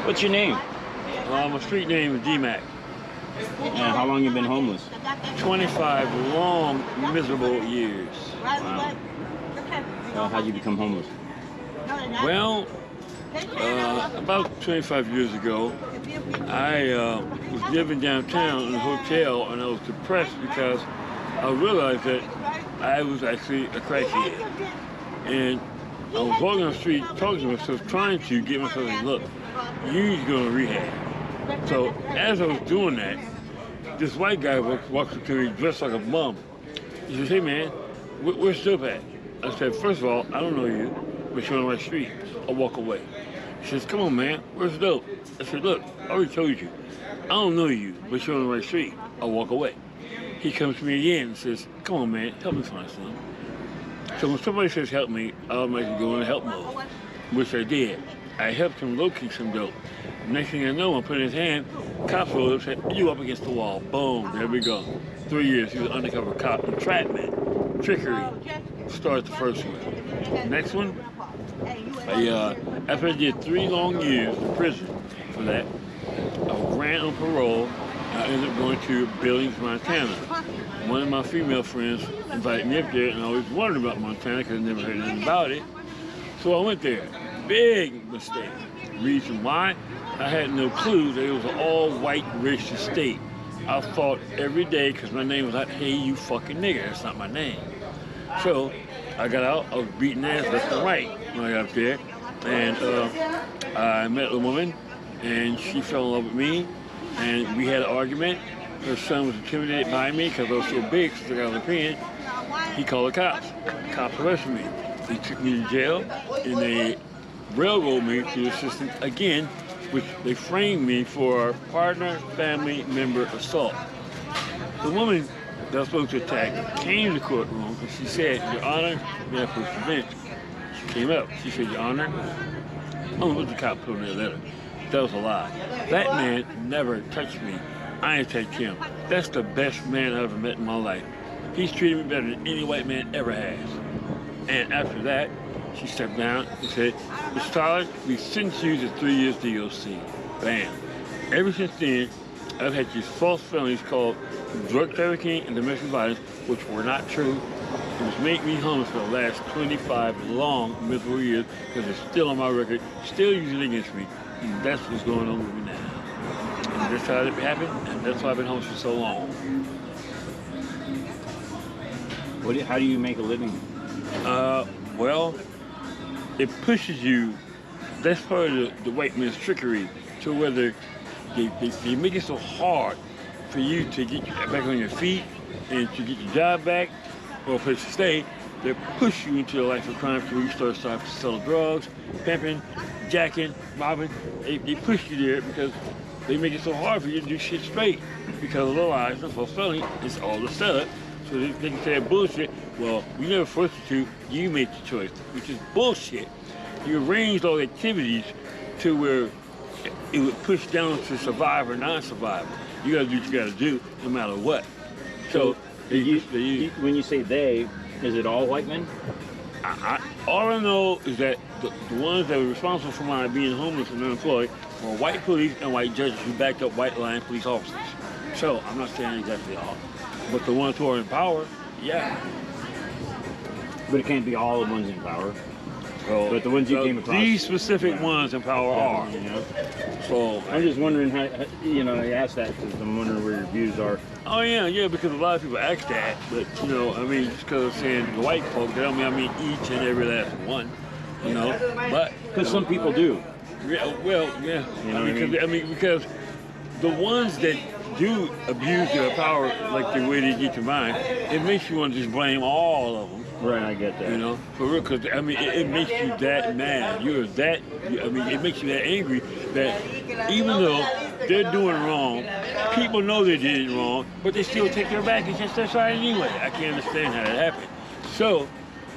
What's your name? My street name is D-Mac. And how long you been homeless? 25 long, miserable years. Wow. Well, how'd you become homeless? Well, about 25 years ago, I was living downtown in a hotel, and I was depressed because I realized that I was actually a crackhead. And I was walking on the street, talking to myself, trying to get myself to look, you need to go to rehab. So as I was doing that, this white guy walks up to me dressed like a bum. He says, hey man, where's Dope at? I said, first of all, I don't know you, but you're on my street. I'll walk away. He says, come on man, where's Dope? I said, look, I already told you, I don't know you, but you're on the right street. I'll walk away. He comes to me again and says, come on man, help me find something. So when somebody says help me, I automatically go into help mode, which I did. I helped him locate some dope. Next thing I know, I'm putting his hand, cops rolled up and said, you up against the wall. Boom, there we go. 3 years, he was an undercover cop. Entrapment, trickery, started the first one. Next one, after I did 3 long years in prison for that, I was granted on parole. I ended up going to Billings, Montana. One of my female friends invited me up there, and I always wondered about Montana because I never heard anything about it. So I went there. Big mistake. Reason why? I had no clue that it was an all-white racist state. I fought every day because my name was not, hey, you fucking nigger. That's not my name. So I got out. I was beating ass left and right when I got up there. And I met a woman, and she fell in love with me. And we had an argument. Her son was intimidated by me because I was so big since I got an opinion. He called the cops. The cops arrested me. They took me to jail, and they railroaded me to the system again, which they framed me for partner family member assault. The woman that I was supposed to attack came to the courtroom and she said, Your Honor, may I approach the bench? She came up. She said, Your Honor, I don't know what the cop put in their letter. That was a lie. That man never touched me. I ain't touched him. That's the best man I ever met in my life. He's treated me better than any white man ever has. And after that, she stepped down and said, Mr. Tyler, we sentenced you to 3 years DOC. Bam. Ever since then, I've had these false felonies called drug trafficking and domestic violence, which were not true. It was making me homeless for the last 25 long, miserable years because it's still on my record, still using it against me. And that's what's going on with me now. And that's how it happened, and that's why I've been homeless for so long. How do you make a living? Well, it pushes you. That's part of the white man's trickery to whether they make it so hard for you to get back on your feet and to get your job back or a place to stay. They push you into a life of crime so you start selling drugs, pimping, jacking, robbing. They push you there because they make it so hard for you to do shit straight because of the lies and false felony. It's all the setup. So they can say bullshit. Well, we never forced you to. You made the choice, which is bullshit. You arranged all the activities to where it would push down to survivor or non-survivor. You gotta do what you gotta do, no matter what. So when you say they, is it all white men? All I know is that the ones that were responsible for my being homeless and unemployed were white police and white judges who backed up white line police officers. So I'm not saying exactly all. But the ones who are in power, yeah. But it can't be all the ones in power. So, but the ones you came across. These specific ones in power are. You know? So I'm just wondering how, I asked that because I'm wondering where your views are. Oh yeah, because a lot of people ask that, but just because I'm saying the white folk, that don't mean I mean each and every last one, But because some people do. Yeah, well, yeah. Because the ones that do abuse their power like the way they get to mine, it makes you want to just blame all of them. Right, I get that. For real, because it makes you that mad. It makes you that angry that even though they're doing wrong, people know they did it wrong, but they still take their back against their side anyway. I can't understand how that happened. So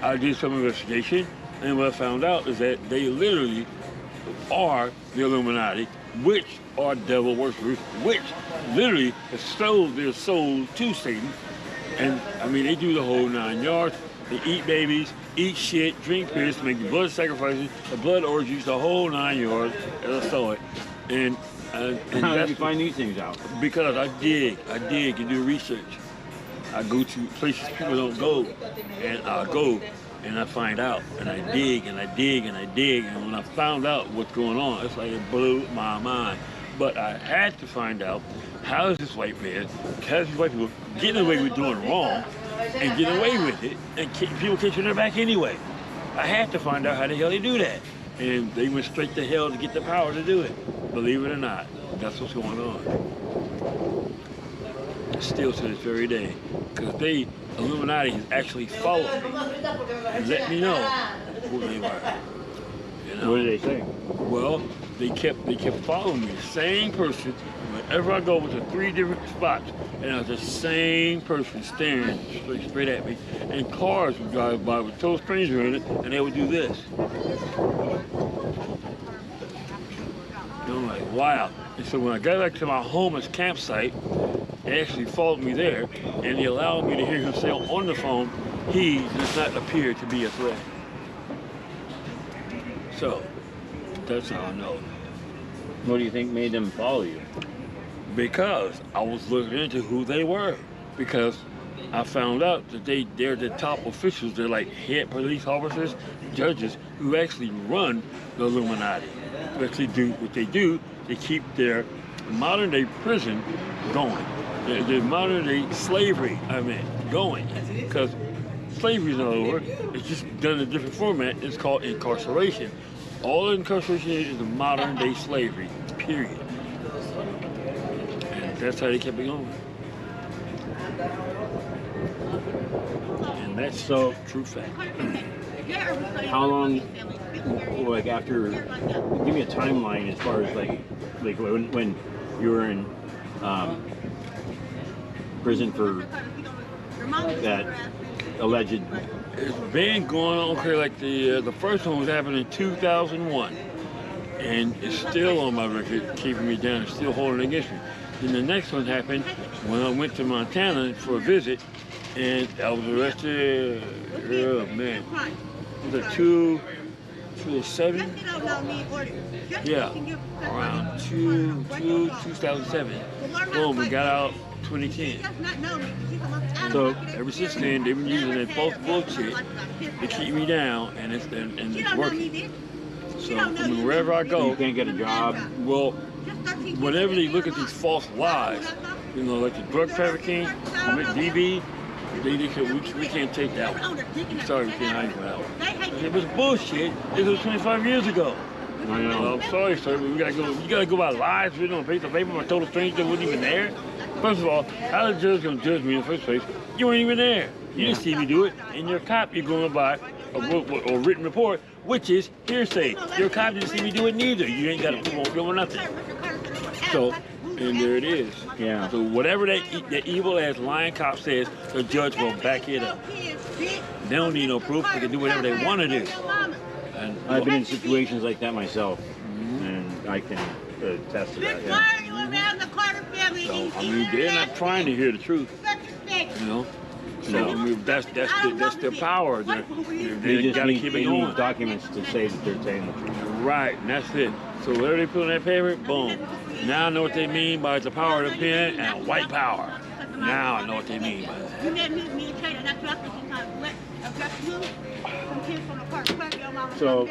I did some investigation, and what I found out is that they literally are the Illuminati, which are devil worshippers, which literally have sold their soul to Satan. And they do the whole 9 yards. They eat babies, eat shit, drink piss, make the blood sacrifices, the blood orgies, the whole 9 yards, as I saw it. And How did that's you find these things out? because I dig and do research. I go to places people don't go, and I go and I find out, and I dig and I dig and I dig, and when I found out what's going on, it's like it blew my mind. But I had to find out how is this white man, how is these white people getting away with doing wrong and getting away with it, and people can't turn their back anyway. I had to find out how the hell they do that, and they went straight to hell to get the power to do it. Believe it or not, that's what's going on. Still to this very day, because they, Illuminati, has actually followed me and let me know who they were. You know? What did they say? Well, they kept following me. Same person. Whenever I go to 3 different spots, and it was the same person staring straight at me. And cars would drive by with total stranger in it, and they would do this. And I'm like, wow. And so when I got back to my homeless campsite, they actually followed me there, and they allowed me to hear him say on the phone, he does not appear to be a threat. So, that's how I know. What do you think made them follow you? Because I was looking into who they were. Because I found out that they're the top officials. They're like head police officers, judges, who actually run the Illuminati. Who actually do what they do. They keep their modern day prison going. The modern day slavery, going. Because slavery's not over. It's just done in a different format. It's called incarceration. All incarceration is the modern day slavery, period. And that's how they kept it going. And that's So, true fact. how long, like after, give me a timeline as far as like when you were in prison for that alleged. It's been going on, okay, like the first one was happening in 2001. And it's still on my record, keeping me down, it's still holding against me. Then the next one happened when I went to Montana for a visit, and I was arrested, oh man, was it 2007? Yeah, around 2007. Boom, we got out 2010. So ever since then, they've been using that false bullshit to keep me down, and it's working. So I mean, wherever I go, You can't get a job. well, whenever they look at these false lies, you know, like the drug trafficking, DV, they said we can't take that one. I'm sorry, we can't hire you for that one. It was bullshit. This was 25 years ago. I know. Well, I'm sorry, sir, but we gotta go. You gotta go by lies written on a piece of paper by a total stranger that wasn't even there. First of all, how the judge gonna judge me in the first place? You weren't even there. You didn't see me do it, and your cop you're going by a written report, which is hearsay. Your cop didn't see me do it neither. You ain't got to prove on film or nothing. So, and there it is. Yeah. So whatever that evil ass lying cop says, the judge will back it up. They don't need no proof. They can do whatever they want to do. And I've been in situations like that myself, and I can attest to that. Yeah. so, I mean, they're not trying to hear the truth, you know. So I mean, that's their power. They They just gotta need, keep they it need going. documents to say that they're saying the truth. Right, and that's it. So whatever they put on that paper, boom. Now I know what they mean by the power of the pen and white power. Now I know what they mean by that. So,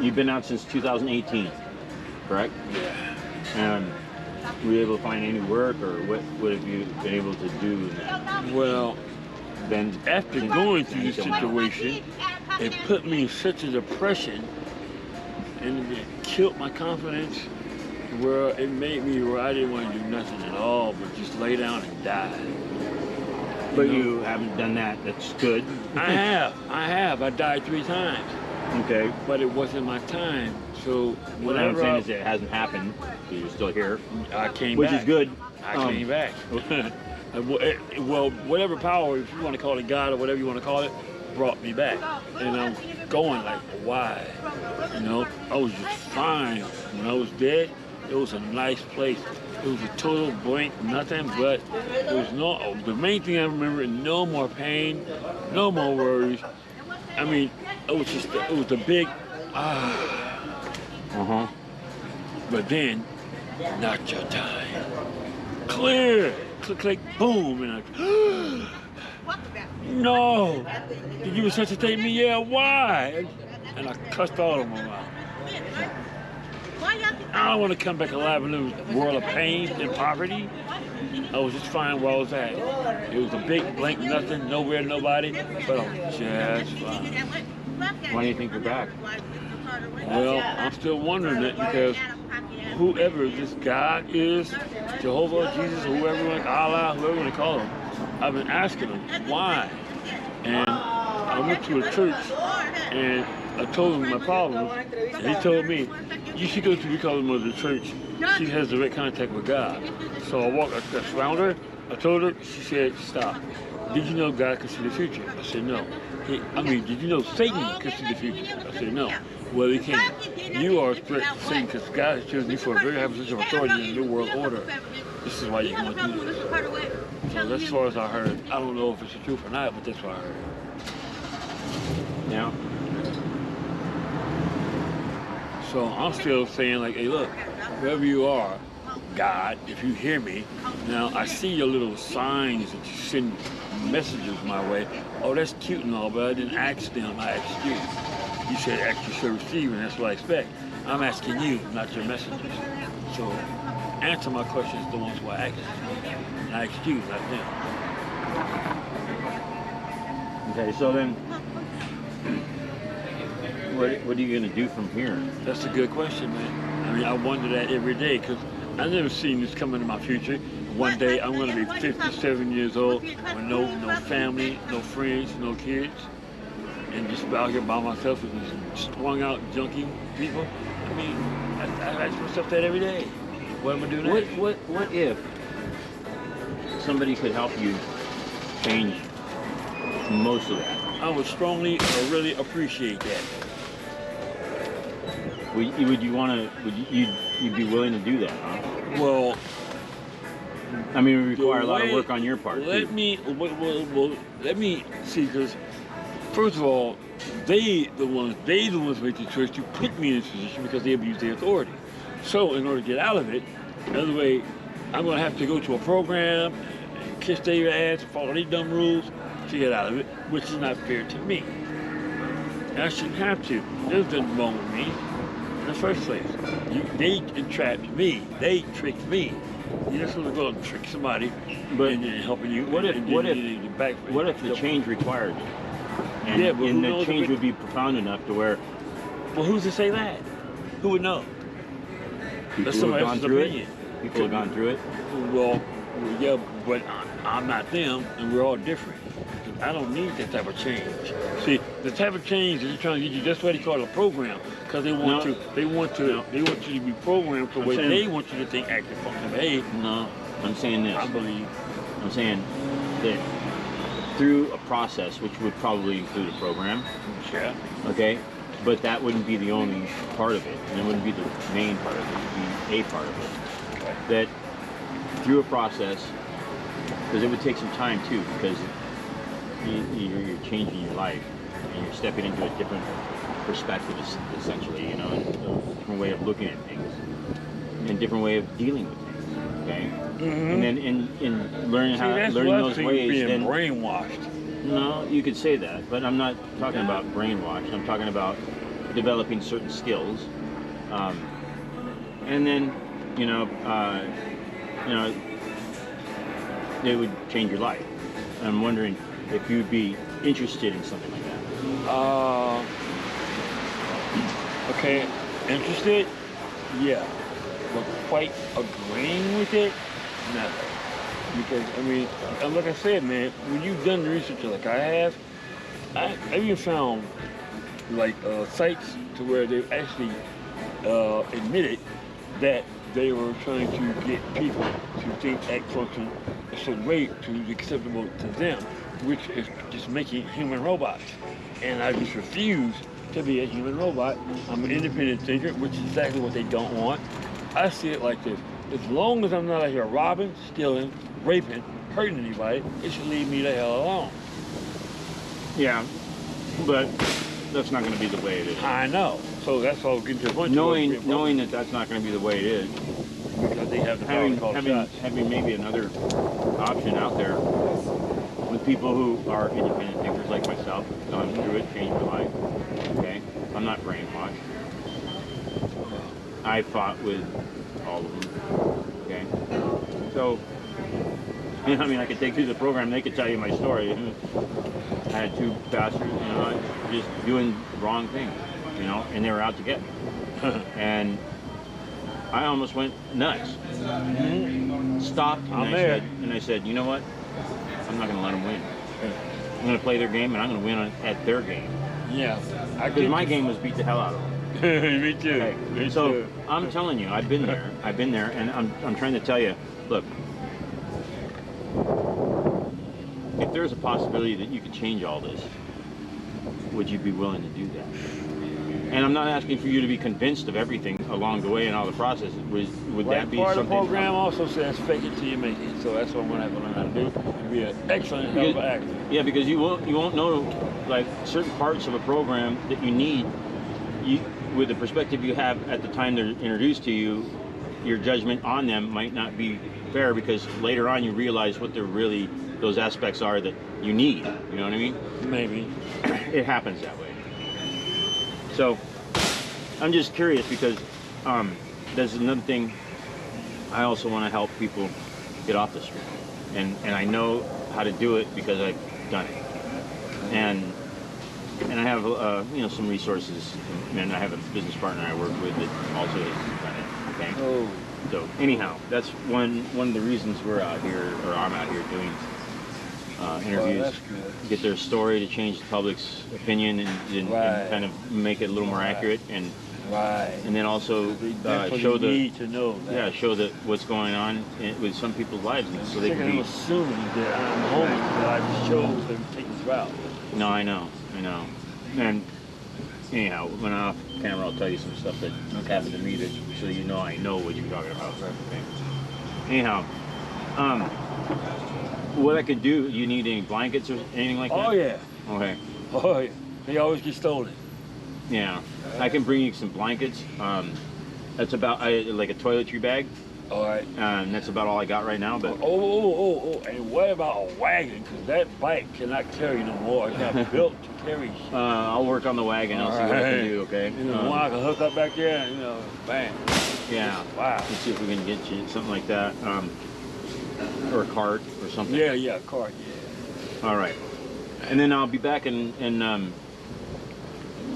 you've been out since 2018, correct? Yeah. And were you able to find any work, or what have you been able to do in that? Well, Then after going through this situation, it put me in such a depression, and it killed my confidence, where it made me where I didn't want to do nothing at all but just lay down and die. But you haven't done that. That's good. I have. I died 3 times, Okay. but it wasn't my time. So What I'm whenever saying is it hasn't happened. So you're still here, I came which back. is good. I came back. Well, whatever power, if you want to call it God or whatever you want to call it, brought me back. And I'm going like, why? You know, I was just fine. When I was dead, it was a nice place. It was a total blank, nothing but, there was no, the main thing I remember, no more pain, no more worries. I mean, it was the big, Uh-huh. But then, not your time. Clear. Click, click, boom. And I, no. Did you resuscitate me? Yeah, why? And I cussed all of them out. I don't want to come back alive in a world of pain and poverty. I was just fine where I was at. It was a big blank nothing, nowhere, nobody, but I'm just fine. Why do you think you're back? Well, I'm still wondering it because whoever this God is, Jehovah, Jesus, whoever, Allah, whoever you want to call him, I've been asking him why. And I went to a church and I told him my problems, and he told me, you should go to, we call him the church. She has direct contact with God. So I walked, I found her, I told her, she said, stop. Did you know God can see the future? I said, no. Did you know Satan can see the future? I said, no. Well, he can't. You are a threat to Satan because God has chosen you for a very high position of authority in the New World Order. This is why you want to do this. So that's as far as I heard. I don't know if it's the truth or not, but that's what I heard. Now, so I'm still saying, like, hey, look, wherever you are, God, if you hear me, now I see your little signs that you send messages my way. Oh, that's cute and all, but I didn't ask them, I asked you. You said ask you shall receive, and that's what I expect. I'm asking you, not your messengers. So answer my questions, the ones who I asked. And I asked you, not them. okay, so then, what are you going to do from here? That's a good question, man. I mean, I wonder that every day, because I never seen this coming in my future. One day I'm going to be 57 years old with no family, no friends, no kids, and just out here by myself with these strung out, junkie people. I mean, I ask myself that every day. What am I doing next? What if somebody could help you change most of that? I would strongly really appreciate that. Would you want to? You'd be willing to do that, huh? Well, I mean, it would require a lot of work on your part. Let me see, because first of all, they the ones make the choice to put me in this position because they abuse their authority. So in order to get out of it, another way, I'm going to have to go to a program and kiss their ass and follow these dumb rules to get out of it, which is not fair to me. And I shouldn't have to. There's nothing wrong with me in the first place. They entrapped me. They tricked me. You're not supposed to go and trick somebody and helping you. What if the change required it? And the change would be profound enough to where... Well, who's to say that? Who would know? People who have gone through it? People who have gone through it? Well, yeah, but I'm not them, and we're all different. I don't need that type of change. See, the type of change that they're trying to get you, that's why they call it a program, because they want you to be programmed the way they want you to think, act, and function, behave. No, I'm saying this. I believe. I'm saying that through a process, which would probably include a program. Yeah. Okay, but that wouldn't be the only part of it, and it wouldn't be the main part of it. It would be a part of it. Okay. That through a process, because it would take some time too, because you're changing your life and you're stepping into a different perspective, essentially, you know, a different way of looking at things, and a different way of dealing with things. Okay, and then in learning those ways, being then brainwashed. No, you could say that, but I'm not talking about brainwashed. I'm talking about developing certain skills, and then they would change your life. I'm wondering if you'd be interested in something like that. Okay, interested? Yeah. But quite agreeing with it? No. Because, I mean, like I said, man, when you've done the research like I have, I even found, like, sites to where they've actually admitted that they were trying to get people to think, act, function a certain way to be acceptable to them, which is just making human robots. And I just refuse to be a human robot. I'm an independent thinker, which is exactly what they don't want. I see it like this. As long as I'm not out here robbing, stealing, raping, hurting anybody, it should leave me the hell alone. Yeah, but that's not going to be the way it is. I know. So that's all getting to the point. knowing that that's not going to be the way it is. because they have the power to call shots. Having maybe another option out there with people who are independent thinkers like myself, gone through it, changed my life. Okay, I'm not brainwashed. I fought with all of them. Okay, so you know, I mean, I could take through the program. They could tell you my story. I had two bastards, you know, just doing wrong things, you know, and they were out to get me. And I almost went nuts. Stopped, and I said, you know what? I'm not going to let them win. I'm going to play their game, and I'm going to win at their game. Yeah. Because my game was beat the hell out of them. Me too. Okay. Me So too. I'm telling you, I've been there. I've been there, and I'm trying to tell you, look, if there's a possibility that you could change all this, would you be willing to do that? And I'm not asking for you to be convinced of everything along the way and all the process. Would that be part something? of the program also says fake it till you make it. So that's what I'm gonna have to learn how to do. And be an excellent hell of an actor. Yeah, because you won't know like certain parts of a program that you need. With the perspective you have at the time they're introduced to you, your judgment on them might not be fair because later on you realize what they're really those aspects are that you need. You know what I mean? Maybe. It happens that way. So I'm just curious because there's another thing. I also want to help people get off the street, and I know how to do it because I've done it, and I have you know, some resources, and I have a business partner I work with that also has done it. Okay. Oh. So anyhow, that's one of the reasons we're out here, or I'm out here doing interviews. Well, that's good. Get their story to change the public's opinion and Right. kind of make it a little more Right. accurate, and Right. then also They definitely show the need to know that. show that what's going on with some people's lives, and so they Sick of can them be. assuming that I'm homeless, that I just chose to take this route. No, I know. And anyhow, when I'm off camera, I'll tell you some stuff that happened to me, that so you know I know what you're talking about. Okay. Anyhow, what I could do? You need any blankets or anything like that? Oh yeah. Okay. Oh yeah. They always get stolen. Yeah, I can bring you some blankets. That's about like a toiletry bag. All right. And that's about all I got right now. But Oh. And what about a wagon? Because that bike cannot carry no more. It's not built to carry shit. I'll work on the wagon. I'll see what I can do. Okay. You know, one I can hook up back there, and, you know, bang. Yeah. Wow. Let's see if we can get you something like that, or a cart or something. Yeah, cart, yeah. All right. And then I'll be back and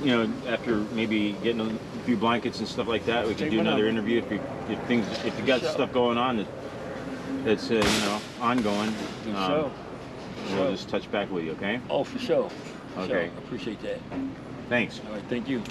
you know, after maybe getting a few blankets and stuff like that, we can do another interview if you got stuff going on that's you know, ongoing. We'll just touch back with you, okay? Oh, for sure. Okay. I appreciate that. Thanks. All right, thank you.